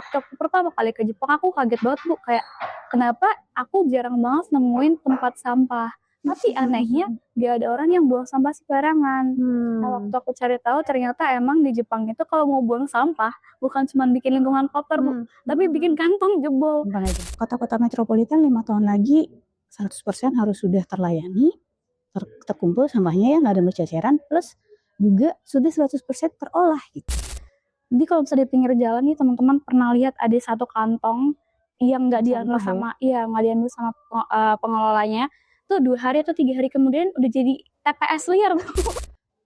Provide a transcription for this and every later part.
Waktu aku pertama kali ke Jepang aku kaget banget Bu, kayak kenapa aku jarang banget nemuin tempat sampah. Tapi anehnya gak ada orang yang buang sampah sembarangan. Nah, waktu aku cari tahu ternyata emang di Jepang itu kalau mau buang sampah bukan cuma bikin lingkungan kotor Bu, tapi bikin kantong jebol. Kota-kota metropolitan 5 tahun lagi 100% harus sudah terlayani, terkumpul sampahnya ya, nggak ada berceceran, plus juga sudah 100% terolah gitu. Jadi kalau misalnya di pinggir jalan nih teman-teman pernah lihat ada satu kantong yang nggak diambil sama pengelolanya, tuh 2 hari atau 3 hari kemudian udah jadi TPS liar.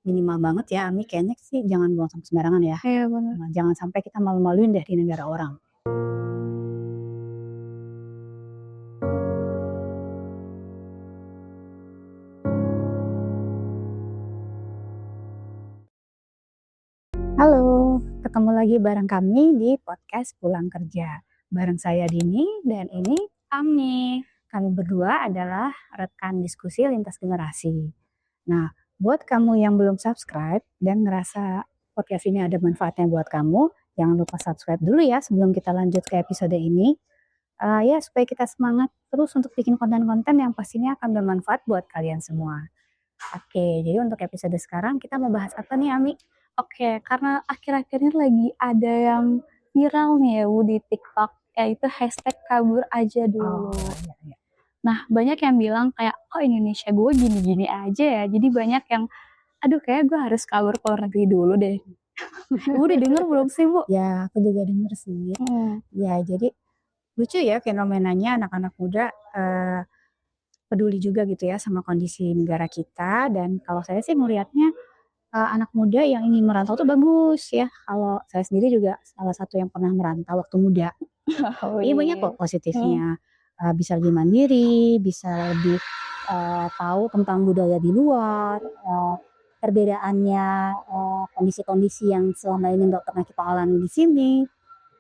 Minimal banget ya Ami, kayaknya sih jangan buang sampah sembarangan ya. Iya benar. Nah, jangan sampai kita malu-maluin deh di negara orang. Halo, ketemu lagi bareng kami di podcast Pulang Kerja. Bareng saya Dini dan ini Ami. Kami berdua adalah rekan diskusi lintas generasi. Nah, buat kamu yang belum subscribe dan ngerasa podcast ini ada manfaatnya buat kamu, jangan lupa subscribe dulu ya sebelum kita lanjut ke episode ini. Ya, supaya kita semangat terus untuk bikin konten-konten yang pastinya akan bermanfaat buat kalian semua. Oke, jadi untuk episode sekarang kita mau bahas apa nih, Ami? Oke, karena akhir-akhir ini lagi ada yang viral nih ya Bu di TikTok, yaitu hashtag kabur aja dulu. Iya. Nah, banyak yang bilang kayak, oh Indonesia gue gini-gini aja ya. Jadi banyak yang, aduh kayak gue harus kabur ke luar negeri dulu deh. Ibu udah denger belum sih Bu? Ya, aku juga denger sih. Ya, jadi lucu ya fenomenanya anak-anak muda peduli juga gitu ya sama kondisi negara kita. Dan kalau saya sih melihatnya anak muda yang ingin merantau tuh bagus ya. Kalau saya sendiri juga salah satu yang pernah merantau waktu muda. Iya banyak kok positifnya. Bisa lebih mandiri, bisa lebih tahu tentang budaya di luar, perbedaannya, kondisi-kondisi yang selama ini nggak pernah kita alami di sini.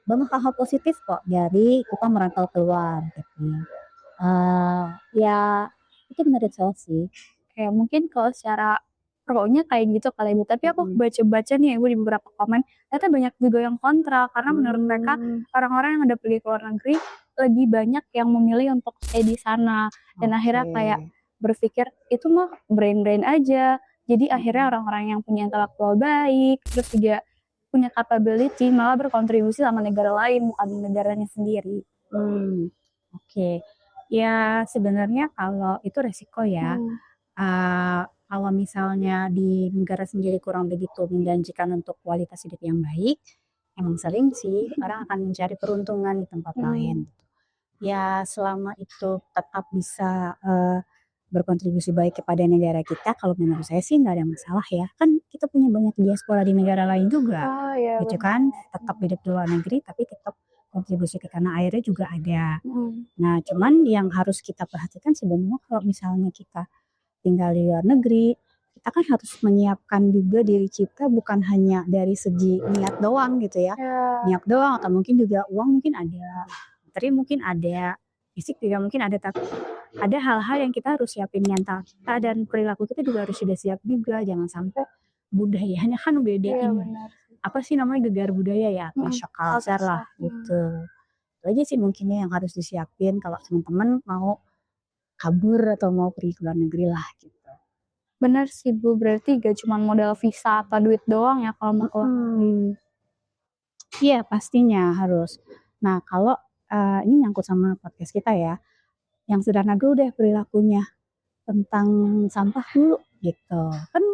Banyak hal-hal positif kok dari kita merantau keluar gitu. Ya itu menurut saya sih. Kayak mungkin kalau secara pro-nya kayak gitu kali Bu, tapi aku baca-baca nih Bu di beberapa komen, ternyata banyak juga yang kontra karena menurut mereka orang-orang yang udah pergi ke luar negeri lebih banyak yang memilih untuk stay di sana dan akhirnya kayak berpikir itu mah brain aja. Jadi akhirnya orang-orang yang punya intelektual baik, terus juga punya capability malah berkontribusi sama negara lain bukan negaranya sendiri. Oke. Ya sebenarnya kalau itu resiko ya. Kalau misalnya di negara sendiri kurang begitu menjanjikan untuk kualitas hidup yang baik, emang sering sih orang akan mencari peruntungan di tempat lain. Ya selama itu tetap bisa berkontribusi baik kepada negara kita, kalau menurut saya sih nggak ada masalah ya. Kan kita punya banyak diaspora di negara lain juga, gitu kan. Tetap hidup di luar negeri, tapi tetap kontribusi ke tanah airnya juga ada. Nah, cuman yang harus kita perhatikan sebenarnya kalau misalnya kita tinggal di luar negeri, kita kan harus menyiapkan juga diri kita bukan hanya dari segi niat doang gitu ya. Niat doang atau mungkin juga uang mungkin ada, materi mungkin ada, fisik juga mungkin ada, tapi ada hal-hal yang kita harus siapin mental kita dan perilaku kita juga harus sudah siap juga. Jangan sampai budayanya kan bedain. Apa sih namanya gegar budaya ya, masuk culture lah gitu. Itu aja sih mungkinnya yang harus disiapin kalau teman-teman mau kabur atau mau pergi ke luar negeri lah gitu. Bener sih Bu, berarti gak cuma modal visa atau duit doang ya kalau mau keluar negeri. Iya pastinya harus. Nah kalau ini nyangkut sama podcast kita ya, yang sederhana dulu deh perilakunya tentang sampah dulu gitu. Kan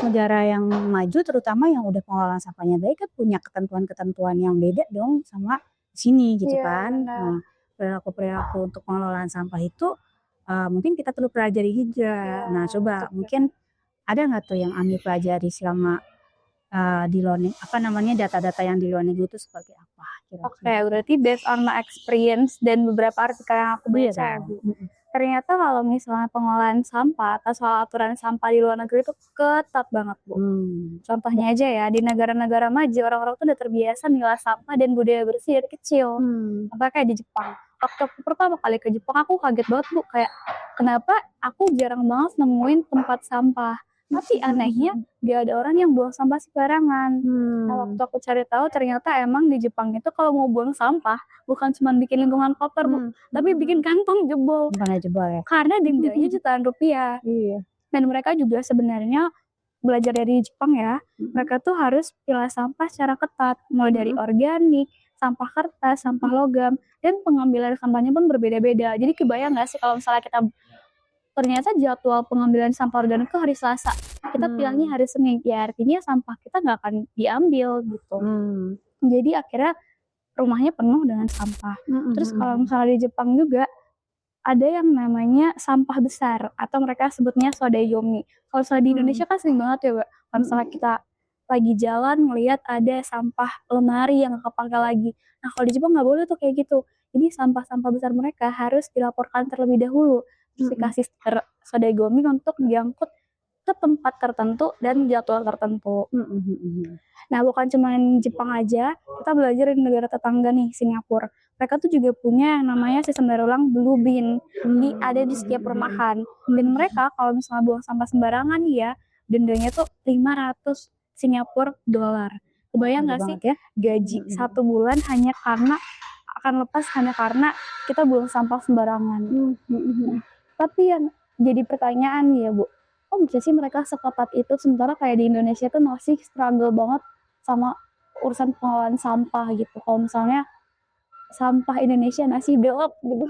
negara yang maju terutama yang udah pengelolaan sampahnya baik kan punya ketentuan-ketentuan yang beda dong sama sini gitu kan. Nah perilaku-perilaku untuk pengelolaan sampah itu mungkin kita perlu pelajari juga. Nah coba mungkin ada nggak tuh yang Ami pelajari selama di luar data-data yang di luar negeri itu seperti apa? Oke, berarti based on my experience dan beberapa artikel yang aku baca, ternyata kalau misalnya pengolahan sampah atau soal aturan sampah di luar negeri itu ketat banget Bu. Contohnya aja ya, di negara-negara maju orang-orang tuh udah terbiasa milah sampah dan budaya bersih dari kecil. Apa kayak di Jepang. Waktu aku pertama kali ke Jepang aku kaget banget Bu, kayak kenapa aku jarang banget nemuin tempat sampah. Tapi anehnya gak ada orang yang buang sampah sembarangan. Nah, waktu aku cari tahu ternyata emang di Jepang itu kalau mau buang sampah bukan cuma bikin lingkungan kotor, Bu, tapi bikin kantong jebol. Bukannya jebol ya? Karena dendanya jutaan rupiah. Iya. Dan mereka juga sebenarnya belajar dari Jepang ya, mereka tuh harus pilah sampah secara ketat, mulai dari organik, sampah kertas, sampah logam, dan pengambilan sampahnya pun berbeda-beda. Jadi kebayang nggak sih kalau misalnya kita ternyata jadwal pengambilan sampah organik itu hari Selasa, kita pilihnya hari Senin, ya artinya sampah kita nggak akan diambil gitu. Jadi akhirnya rumahnya penuh dengan sampah. Terus kalau misalnya di Jepang juga ada yang namanya sampah besar atau mereka sebutnya sodayomi. Kalau misalnya di Indonesia kan sering banget ya, Mbak. Kalau misalnya kita lagi jalan ngelihat ada sampah lemari yang nggak kepake lagi. Nah, kalau di Jepang nggak boleh tuh kayak gitu. Jadi sampah-sampah besar mereka harus dilaporkan terlebih dahulu. Terus dikasih stiker sodayomi untuk diangkut ke tempat tertentu dan jadwal tertentu. Nah, bukan cuma Jepang aja, kita belajar di negara tetangga nih, Singapura. Mereka tuh juga punya yang namanya sistem daur ulang blue bin. Ada di setiap perumahan. Dan mereka kalau misalnya buang sampah sembarangan ya, dendanya tuh 500 Singapura dolar. Kebayang nggak sih ya, gaji 1 bulan hanya karena akan lepas hanya karena kita buang sampah sembarangan. Tapi yang jadi pertanyaan ya, Bu, kok bisa sih mereka seketat itu sementara kayak di Indonesia tuh masih struggle banget sama urusan pengelolaan sampah gitu. Kalau misalnya sampah Indonesia nasi belok gitu.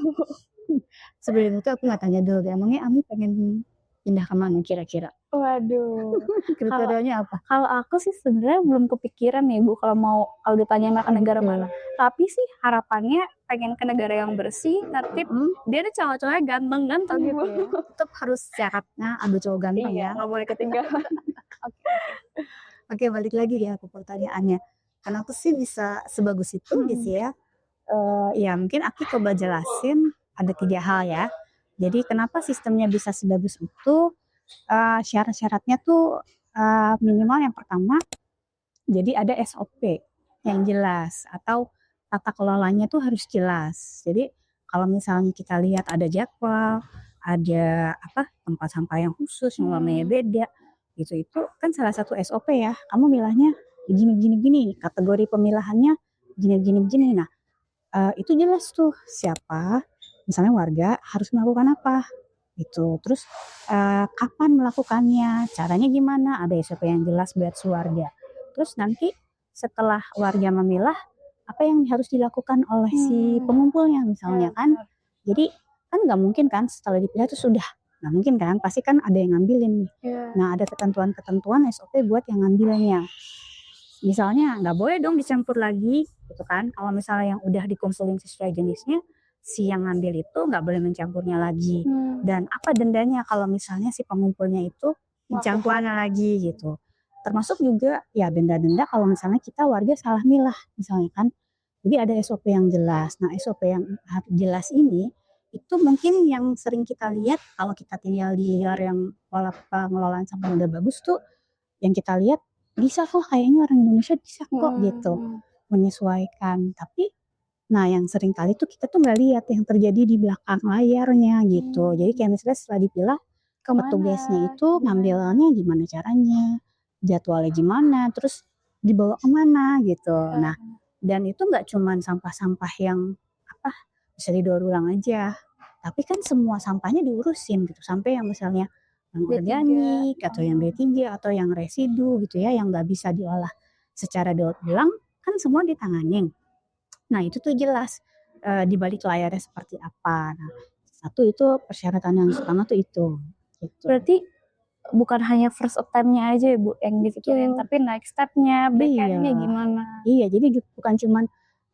Sebelum itu aku nggak tanya dulu, emangnya Ami pengen pindah kemana kira-kira? Waduh. Kriterianya apa? Kalau aku sih sebenarnya belum kepikiran nih, Bu, kalau ditanya ke negara mana. Tapi sih harapannya pengen ke negara yang bersih, tertib. Dia ada cowok-cowoknya ganteng-ganteng gitu ya. Tetap harus syaratnya ada cowok ganteng ya. Nggak boleh ketinggalan. Oke, balik lagi ya ke pertanyaannya. Kenapa sih bisa sebagus itu gitu ya? Ya mungkin aku coba jelasin ada 3 hal ya. Jadi kenapa sistemnya bisa sebagus itu? Syarat-syaratnya tuh minimal yang pertama, jadi ada SOP yang jelas atau tata kelolanya tuh harus jelas. Jadi kalau misalnya kita lihat ada jadwal, ada tempat sampah yang khusus yang warnanya beda, itu kan salah satu SOP ya. Kamu milahnya gini, kategori pemilahannya gini. Nah, itu jelas tuh siapa, misalnya warga harus melakukan apa gitu. Terus kapan melakukannya, caranya gimana, ada SOP yang jelas buat warga. Terus nanti setelah warga memilah, apa yang harus dilakukan oleh si pengumpulnya misalnya kan. Jadi kan nggak mungkin kan setelah dipilah itu sudah, nggak mungkin kan, pasti kan ada yang ngambilin nih. Nah, ada ketentuan-ketentuan SOP buat yang ngambilnya. Misalnya nggak boleh dong dicampur lagi gitu kan. Kalau misalnya yang udah dikumpulin sesuai jenisnya, si yang ngambil itu nggak boleh mencampurnya lagi. Dan apa dendanya kalau misalnya si pengumpulnya itu mencampurnya lagi gitu. Termasuk juga ya denda-denda kalau misalnya kita warga salah milah misalnya kan. Jadi ada SOP yang jelas. Nah, SOP yang jelas ini itu mungkin yang sering kita lihat kalau kita tinggal di luar yang pola pengelolaan sampah udah bagus tuh, yang kita lihat bisa kok, kayaknya orang Indonesia bisa kok gitu menyesuaikan. Tapi nah yang sering kali tuh kita tuh nggak lihat yang terjadi di belakang layarnya gitu. Jadi kayak misalnya setelah dipilah, petugasnya itu ngambilnya gimana caranya, jadwalnya gimana, terus dibawa kemana gitu. Nah, dan itu nggak cuman sampah-sampah yang bisa didaur ulang aja, tapi kan semua sampahnya diurusin gitu, sampai yang misalnya yang organik atau yang B3 atau yang residu gitu ya, yang nggak bisa diolah secara daur ulang kan semua ditanganin. Nah, itu tuh jelas di balik layarnya seperti apa. Nah, satu itu persyaratan yang pertama tuh itu. Gitu. Berarti bukan hanya first attempt-nya aja ya, Bu, yang dipikirin, tapi next step-nya, back-end-nya gimana. Iya, jadi bukan cuman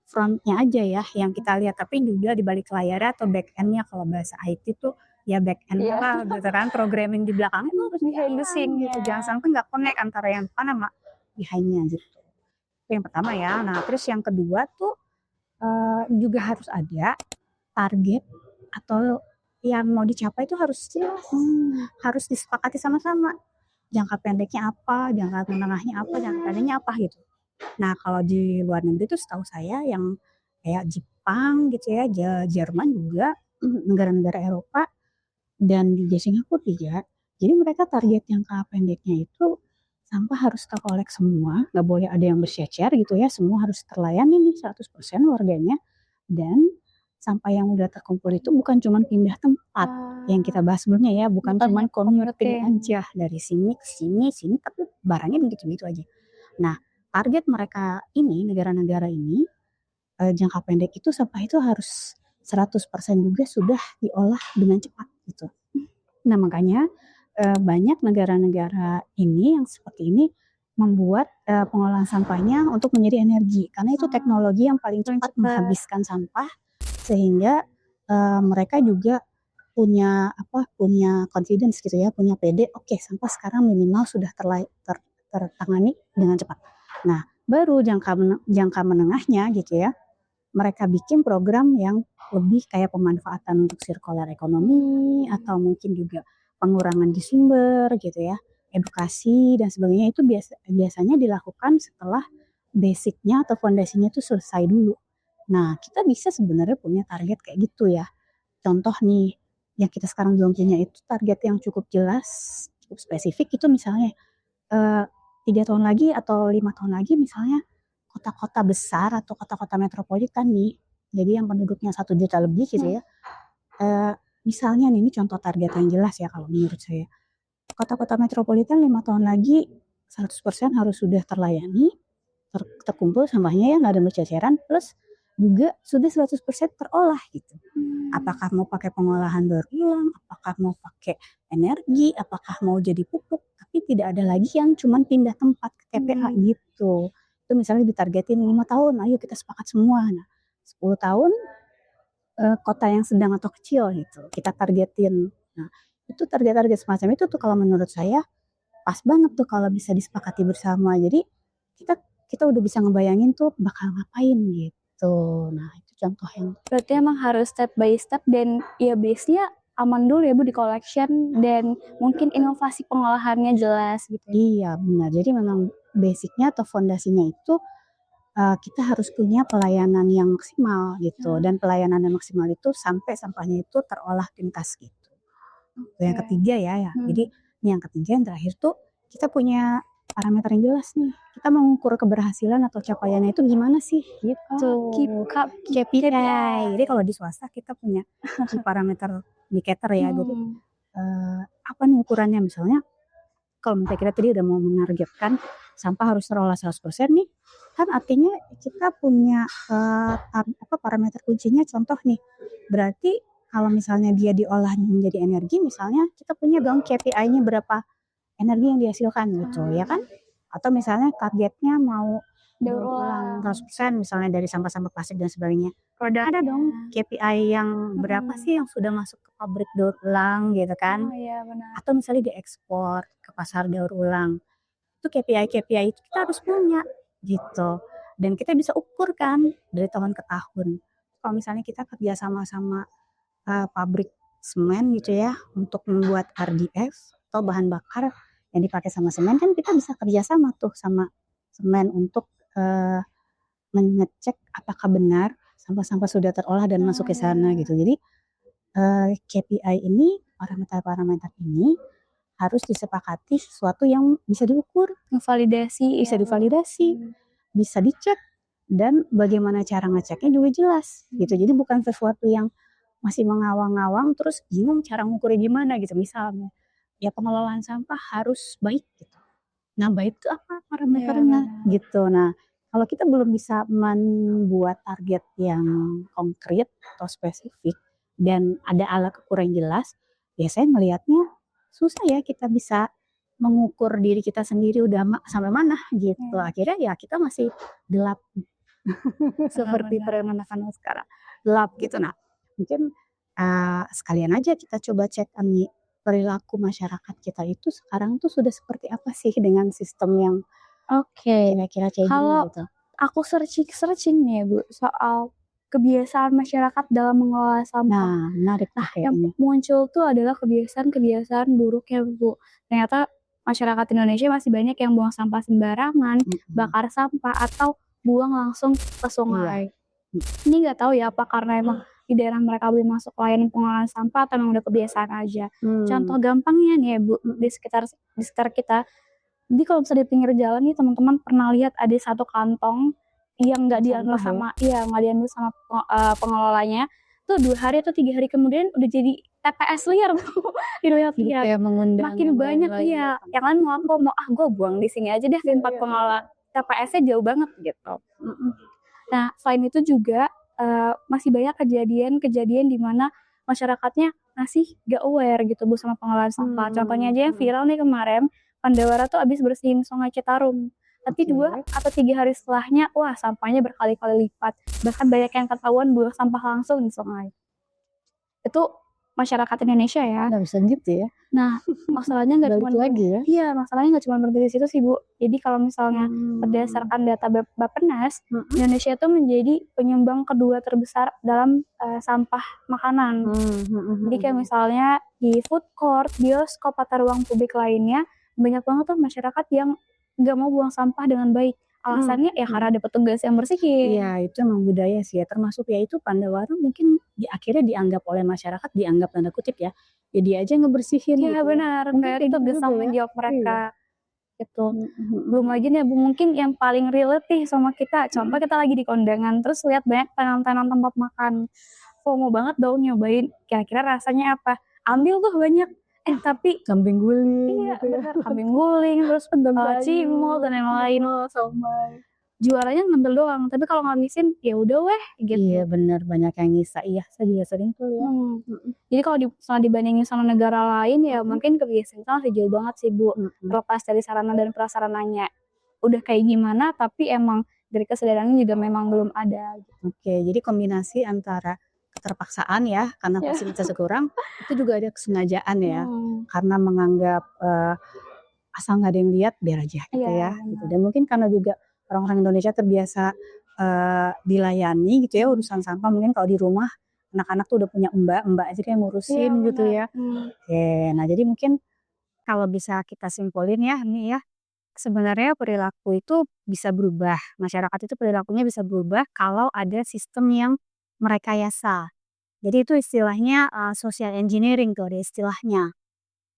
front-nya aja ya yang kita lihat, tapi juga di balik layarnya atau back-end-nya, kalau bahasa IT tuh ya back-end-nya lah gitu kan, programming di belakang itu harus behind the scene gitu. Jangan sampai nggak connect antara yang depan sama behind-nya gitu. Itu yang pertama ya. Nah, terus yang kedua tuh juga harus ada target atau yang mau dicapai itu harus jelas, harus disepakati sama-sama. Jangka pendeknya apa, jangka menengahnya apa, jangka panjangnya apa gitu. Nah, kalau di luar negeri itu setahu saya yang kayak Jepang gitu ya, Jerman juga, negara-negara Eropa, dan di Singapura juga. Jadi mereka target jangka pendeknya itu sampah harus terkolek semua, nggak boleh ada yang bercecer gitu ya, semua harus terlayani nih 100% warganya. Dan sampah yang udah terkumpul itu bukan cuma pindah tempat yang kita bahas sebelumnya ya, bukan cuma commuting aja dari sini ke sini, tapi barangnya begitu-begitu aja. Nah, target mereka ini, negara-negara ini, jangka pendek itu sampah itu harus 100% juga sudah diolah dengan cepat gitu. Nah, makanya banyak negara-negara ini yang seperti ini membuat pengolahan sampahnya untuk menjadi energi, karena itu teknologi yang paling cepat menghabiskan sampah, sehingga mereka juga punya confidence gitu ya, punya PD, oke, sampah sekarang minimal sudah tertangani dengan cepat. Nah, baru jangka menengahnya gitu ya, mereka bikin program yang lebih kayak pemanfaatan untuk circular ekonomi, atau mungkin juga pengurangan di sumber gitu ya, edukasi dan sebagainya. Itu biasanya dilakukan setelah basicnya atau fondasinya itu selesai dulu. Nah, kita bisa sebenarnya punya target kayak gitu ya. Contoh nih, yang kita sekarang belum punya itu target yang cukup jelas, cukup spesifik, itu misalnya 3 tahun lagi atau 5 tahun lagi misalnya kota-kota besar atau kota-kota metropolitan nih, jadi yang penduduknya 1 juta lebih gitu ya, misalnya nih, ini contoh target yang jelas ya kalau menurut saya. Kota-kota metropolitan 5 tahun lagi 100% harus sudah terlayani, terkumpul sampahnya ya, nggak ada berceceran, plus juga sudah 100% terolah gitu. Apakah mau pakai pengolahan daur ulang, apakah mau pakai energi, apakah mau jadi pupuk, tapi tidak ada lagi yang cuman pindah tempat ke TPA gitu. Itu misalnya ditargetin 5 tahun, ayo kita sepakat semua. Nah, 10 tahun kota yang sedang atau kecil gitu, kita targetin. Nah, itu target-target semacam itu tuh kalau menurut saya pas banget tuh kalau bisa disepakati bersama. Jadi kita udah bisa ngebayangin tuh bakal ngapain gitu. Nah, itu contoh yang berarti emang harus step by step, dan ya base-nya aman dulu ya Bu, di collection, dan mungkin inovasi pengolahannya jelas gitu. Iya, benar. Jadi memang basicnya atau fondasinya itu kita harus punya pelayanan yang maksimal gitu, dan pelayanan yang maksimal itu sampai sampahnya itu terolah tuntas gitu. Yang ketiga ya. Jadi yang ketiga, yang terakhir tuh kita punya parameter yang jelas nih. Kita mengukur keberhasilan atau capaiannya itu gimana sih gitu. KPI. Jadi kalau di swasta kita punya parameter indicator ya. Jadi apa nih ukurannya, misalnya kalau misalnya kita tadi udah mau menargetkan sampah harus terolah 100% nih, kan artinya kita punya parameter kuncinya. Contoh nih, berarti kalau misalnya dia diolah menjadi energi, misalnya kita punya dong KPI-nya berapa energi yang dihasilkan gitu ya kan, atau misalnya targetnya mau daur ulang 100% misalnya dari sampah-sampah plastik dan sebagainya. Ada dong KPI yang berapa sih yang sudah masuk ke pabrik daur ulang gitu kan. Atau misalnya diekspor ke pasar daur ulang. Itu KPI itu kita harus punya gitu. Dan kita bisa ukur kan dari tahun ke tahun. Kalau misalnya kita kerja sama-sama pabrik semen gitu ya, untuk membuat RDF atau bahan bakar yang dipakai sama semen, kan kita bisa kerjasama tuh sama semen untuk mengecek apakah benar sampah-sampah sudah terolah dan masuk ke sana gitu. Jadi KPI ini, parameter-parameter ini harus disepakati sesuatu yang bisa diukur, bisa divalidasi, bisa dicek, dan bagaimana cara ngeceknya juga jelas gitu. Jadi bukan sesuatu yang masih mengawang-awang terus bingung cara ngukurnya gimana gitu. Misalnya ya pengelolaan sampah harus baik gitu. Nah, baik itu apa parameternya gitu. Nah, kalau kita belum bisa membuat target yang konkret atau spesifik dan ada alat ukur yang jelas, ya saya melihatnya susah ya kita bisa mengukur diri kita sendiri udah sampai mana gitu. Akhirnya ya kita masih gelap seperti permainan sekarang, gelap gitu. Nah, mungkin sekalian aja kita coba cek nih perilaku masyarakat kita itu sekarang tuh sudah seperti apa sih dengan sistem yang kira-kira kayak gini gitu. Aku searching nih Bu soal kebiasaan masyarakat dalam mengelola sampah. Nah, menarik yang muncul tuh adalah kebiasaan buruk ya Bu. Ternyata masyarakat Indonesia masih banyak yang buang sampah sembarangan, bakar sampah, atau buang langsung ke sungai. Ini nggak tahu ya apa karena emang di daerah mereka belum masuk layanan pengolahan sampah atau memang udah kebiasaan aja. Contoh gampangnya nih ya Bu, di sekitar kita. Jadi kalau misalnya di pinggir jalan nih teman-teman pernah lihat ada satu kantong yang nggak diambil Sampah ya? nggak diambil sama pengelolanya. Tuh 2 hari atau 3 hari kemudian udah jadi TPS liar Bu, Jadi dilihat-lihat. kayak mengundang Makin yang banyak lain-lain iya, datang. yang lain ngaku mau, "Ah gue buang di sini aja deh di tempat pengelola." TPS-nya jauh banget gitu. Nah selain itu juga masih banyak kejadian-kejadian di mana masyarakatnya masih gak aware gitu Bu sama pengelolaan sampah. Contohnya aja yang viral nih kemarin, Pandawara tuh abis bersihin Sungai Citarum. Tapi 2 atau 3 hari setelahnya, wah sampahnya berkali-kali lipat. Bahkan banyak yang ketahuan buang sampah langsung di sungai. Itu masyarakat Indonesia ya. Nggak bisa gitu ya? Nah, masalahnya nggak Balik cuma lagi ya? iya, masalahnya nggak cuma berhenti di situ sih Bu. Jadi kalau misalnya berdasarkan data Bappenas, Indonesia itu menjadi penyumbang kedua terbesar dalam sampah makanan. Jadi kayak misalnya di food court, bioskop atau ruang publik lainnya, banyak banget tuh masyarakat yang nggak mau buang sampah dengan baik. Alasannya ya karena ada petugas yang bersihin. Iya, itu emang budaya sih ya, termasuk ya itu Pandawara mungkin akhirnya dianggap oleh masyarakat, dianggap tanda kutip ya dia aja ngebersihin Iya gitu ya. benar, Mungkin kayak kayak itu gitu bisa juga ya. menjawab mereka. Gitu. Mhm. Belum lagi nih Bu, mungkin yang paling relate nih sama kita, contoh kita lagi di kondangan, terus lihat banyak tenan-tenan tempat makan. FOMO banget dong nyobain, kira-kira rasanya apa? Ambil tuh banyak, tapi Kambing guling iya gitu ya. bener, kambing guling, terus cimol dan yang lain. Somai. Juaranya ngambil doang, tapi kalau ngabisin ya udah weh gitu. Iya bener, banyak yang ngisa. Iya, saya juga sering tuh ya. Jadi kalau misalnya dibandingin sama negara lain ya mungkin kebiasaan kita masih jauh banget sih Bu. Terlepas dari sarana dan prasarananya udah kayak gimana, tapi emang dari kesadarannya juga memang belum ada gitu. Oke, jadi kombinasi antara keterpaksaan ya, karena fasilitasnya kurang, itu juga ada kesengajaan ya, karena menganggap asal nggak ada yang lihat biar aja gitu ya. Gitu. Dan mungkin karena juga orang-orang Indonesia terbiasa dilayani gitu ya urusan sampah, mungkin kalau di rumah anak-anak tuh udah punya mbak aja kayak ngurusin gitu ya. Oke, nah jadi mungkin kalau bisa kita simpulin ya nih ya, sebenarnya perilaku itu bisa berubah, masyarakat itu perilakunya bisa berubah kalau ada sistem yang merekayasa. Jadi itu istilahnya social engineering tuh ada istilahnya.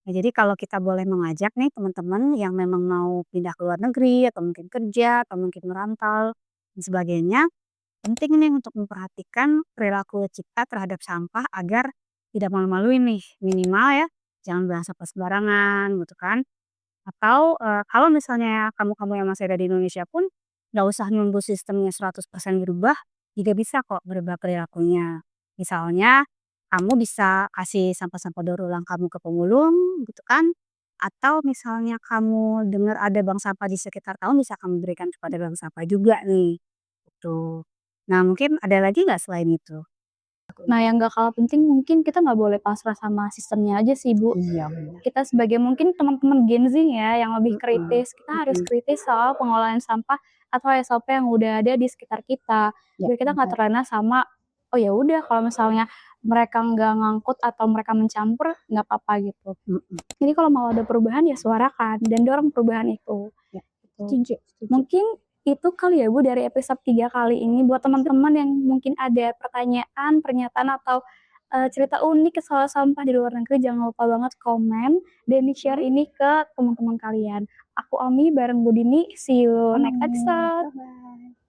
Nah, jadi kalau kita boleh mengajak nih teman-teman yang memang mau pindah ke luar negeri atau mungkin kerja atau mungkin merantau dan sebagainya, penting nih untuk memperhatikan perilaku kita terhadap sampah agar tidak malu-maluin nih, minimal ya jangan buang sampah sembarangan gitu kan. Atau kalau misalnya kamu-kamu yang masih ada di Indonesia pun nggak usah nunggu sistemnya 100% berubah, juga bisa kok berubah perilakunya. Misalnya kamu bisa kasih sampah-sampah daur ulang kamu ke pemulung gitu kan, atau misalnya kamu dengar ada bank sampah di sekitar kamu bisa kamu berikan kepada bank sampah juga nih, gitu. Nah mungkin ada lagi nggak selain itu? Nah yang gak kalah penting mungkin kita nggak boleh pasrah sama sistemnya aja sih Bu. Iya benar. Kita sebagai mungkin teman-teman Gen Z ya yang lebih kritis, kita harus kritis soal pengelolaan sampah atau SOP yang udah ada di sekitar kita. Biar kita nggak terlena sama, oh ya udah kalau misalnya mereka nggak ngangkut atau mereka mencampur nggak apa-apa gitu. Jadi kalau mau ada perubahan ya suarakan dan dorong perubahan itu. Gitu. Mungkin itu kali ya Bu dari episode 3 kali ini buat teman-teman yang mungkin ada pertanyaan, pernyataan atau cerita unik soal sampah di luar negeri, jangan lupa banget komen dan di-share ini ke teman-teman kalian. Aku Ami bareng Bu Dini, see you next episode. Bye-bye.